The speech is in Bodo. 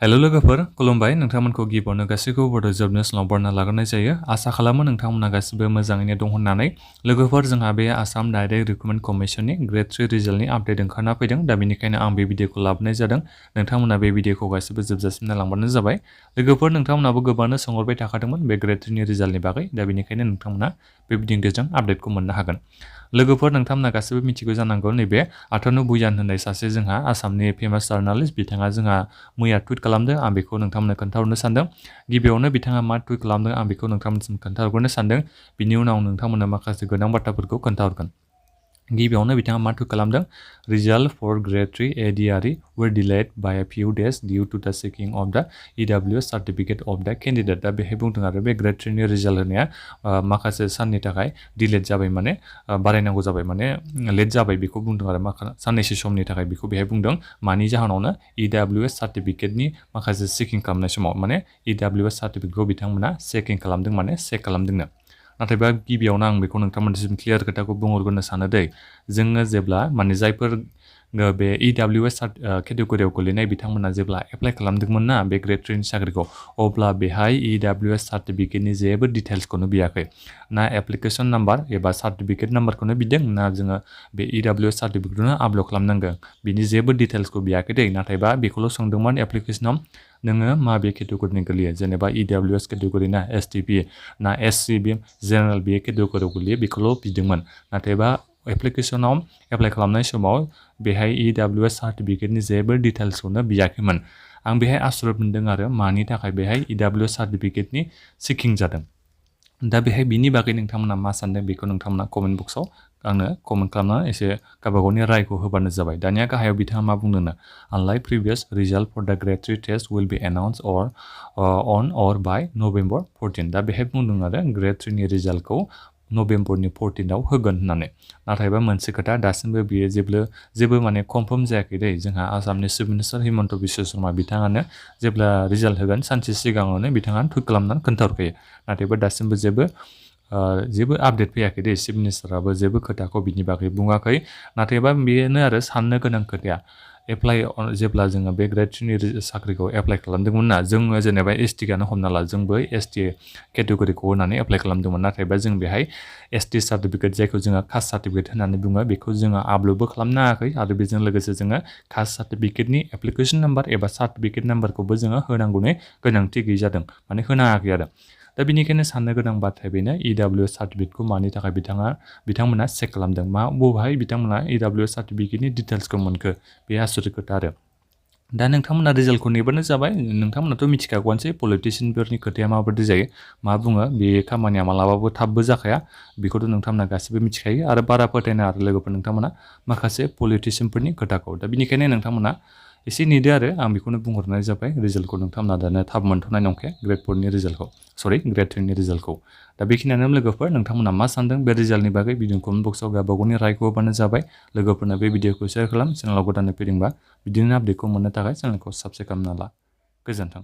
हेलो लोगोफोर खुलुमबाय नोंथांमोनखौ गिबियावनो गासैखौबो बड' जब निउसआव बरना लाग्रोनाय जायो आसा खालामो नोंथांमोना गासिबो मोजाङैनो दं होननानै लोगोफोर जोंहा बे आसाम डाइरेक्ट रिक्रुटमेन्ट कमिसननि ग्रेड 3 रिजाल्टनि आपडेट ओंखारना फैदों दा बेनिखायनो आं बे भिडिअखौ लाबोनाय जादों नोंथांमोना बे भिडिअखौ गासिबो जोबजासिम नायलांबानो जाबाय लोगोफोर नोंथांमोनाबो गोबांनो सोंहरबाय थाखादोंमोन बे ग्रेड 3 नि रिजाल्टनि बागै दा बेनिखायनो नोंथांमोना बे भिडिअनि गेजेरजों आपडेटखौ मोननो हागोन लोगोफोर नोंथांमोना गासिबो मिथिगौ जानांगौ नैबे आथर्न बुयान होननाय सासे जोंहा आसामनि फेमास जार्नालिस्ट बिथाङा जोंहा मैया टुइट खालामदों आं बेखौ नोंथांमोननो खोन्थाहरनो सानदों गिबियावनो बिथाङा मा टुइट खालामदों आं बेखौ नोंथांमोनसिम खोन्थाहरग्रोनो सानदों बिनि उनाव नोंथांमोननो माखासे गोनां बाथ्राफोरखौ खोन्थाहरगोन गिबियावनो बिथाङा मा टुइट खालामदों result for grade 3 ADRE were delayed by a few days due to the checking of the EWS certificate of the candidate दा बेहाय बुंदों आरो बे ग्रेड 3 नि रिजाल्ट होनाया माखासे साननि थाखाय डिलेट जाबाय माने बारायनांगौ जाबाय माने लेट जाबाय बेखौ बुंदों आरो साननैसो समनि थाखाय बेखौ बेहाय बुंदों मानि जाहोनावनो EWS सार्टिफिकेटनि माखासे चेकिं खालामनाय समाव माने EWS सार्टिफिकेटखौ बिथांमोना चेकिं खालामदों माने चेक खालामदोंनो नाथायबा गिबियावनो आं बेखौ नोंथांमोननिसिम क्लियार खोथाखौ बुंहरग्रोनो सानो दै जोङो जेब्ला माने जायफोर बे EWS केटेगरियाव गोलैनाय बिथांमोना जेब्ला एप्लाइ खालामदोंमोन ना बे ग्रेड 3 नि साख्रिखौ अब्ला बेहाय EWS सार्टिफिकेटनि जेबो डिटेल्सखौनो बियाखै ना एप्लिकेसन नाम्बार एबा सार्टिफिकेट नाम्बारखौनो बिदों ना जोङो बे EWS सार्टिफिकेटखौनो आपल'ड खालामनांगोन बिनि जेबो डिटेल्सखौ बियाखै दै नाथायबा बेखौल' सोंदोंमोन एप्लिकेसनाव नोङो माबे केटेगरिनि गोलैयो जेनेबा EWS केटेगरि ना STP ना SC बे जेनेरेल बे केटेगरियाव गोलैयो बेखौल' बिदोंमोन नाथायबा एप्लिकेसनाव एप्लाइ खालामनाय समाव बेहाय EWS सार्टिफिकेटनि जेबो डिटेल्सखौनो बियाखैमोन आं बेहाय आसुरित मोनदों आरो मानि थाखाय बेहाय EWS सार्टिफिकेटनि चेकिं जादों दा बेहाय बिनि बागै नोंथांमोना मा सानदों बेखौ नोंथांमोना कमेन्ट बक्सआव आंनो कमेन्ट खालामना एसे गावबागावनि रायखौ होबानो जाबाय दानिया गाहायाव बिथाङा मा बुंदोंनो unlike previous result for the grade 3 test will be announced on or by November 14 दा बेहाय बुंदों आरो ग्रेड 3 नि रिजाल्टखौ नभेम्बरनि 14आव होगोन होननानै नाथायबा मोनसे खोथा दासिमबो बियो जेबो माने कनफार्म जायाखै दै जोंहा आसामनि चिफ मिनिस्टार हिमन्त बिश्व शर्मा बिथाङानो जेब्ला रिजाल्ट होगोन सानसे सिगाङावनो बिथाङा टुइट खालामनानै खोन्थाहरखायो नाथायबा दासिमबो जेबो आपडेट फैयाखै दे चिफ मिनिस्टाराबो जेबो खोथाखौ बिनि बागै बुङाखै नाथायबा बेनो आरो साननो गोनां खोथाया जेब्ला जोङो बे ग्रेड 3 नि साख्रिखौ एप्लाइ खालामदोंमोन ना जोङो जेनेबा ST गानो हमना ला जोंबो ST केटेगरिखौ होनानै एप्लाइ खालामदोंमोन नाथायबा जों बेहाय ST सार्टिफिकेट जायखौ जोङो कास्ट सार्टिफिकेट होननानै बुङो बेखौ जोङो आपल'डबो खालामनो हायाखै आरो बेजों लोगोसे जोङो कास्ट सार्टिफिकेटनि एप्लिकेसन नाम्बार एबा सार्टिफिकेट नाम्बारखौबो जोङो होनांगौनि गोनांथि गैयै जादों माने होनो हायाखै आरो दा बेनिखायनो साननो गोनां बाथ्राया बेनो EWS सार्टिफिकेटखौ मानि थाखाय बिथांमोना चेक खालामदों बबेहाय बिथांमोना EWS सार्टिफिकेटनि डिटेल्सखौ मोनखो बे आसुरित खोथा आरो दा नोंथांमोना रिजाल्टखौ नेबानो जाबाय नोंथांमोनाथ' मिथिखागौआनोसै पलिटिशियानफोरनि खोथाया माबायदि जायो मा बुङो बे खामानिया मालाबाबो थाबबो जाखाया बेखौथ' नोंथांमोना गासिबो मिथिखायो आरो बारा फोथायना आरो लोगोफोर नोंथांमोना माखासे पलिटिशियानफोरनि खोथाखौ दा बेनिखायनो नोंथांमोना एसे नेदो आरो आं बेखौनो बुंहरनाय जाबाय रिजाल्टखौ नोंथांमोना दानो थाब मोनथ'नाय नंखाया ग्रेड 4 नि रिजाल्टखौ ग्रेड 3 नि रिजाल्टखौ दा बेखिनियानो लोगोफोर नोंथांमोना मा सानदों बे रिजाल्टनि बागै भिडिअ कमेन्ट बक्सआव गावबागावनि रायखौ होबानो जाबाय लोगोफोरनो बे भिडिअखौ शेयार खालाम चेनेलाव गोदानै फैदोंबा बिदिनो आपडेटखौ मोननो थाखाय चेनेलखौ साबस्क्राइब खालामना ला गोजोन्थों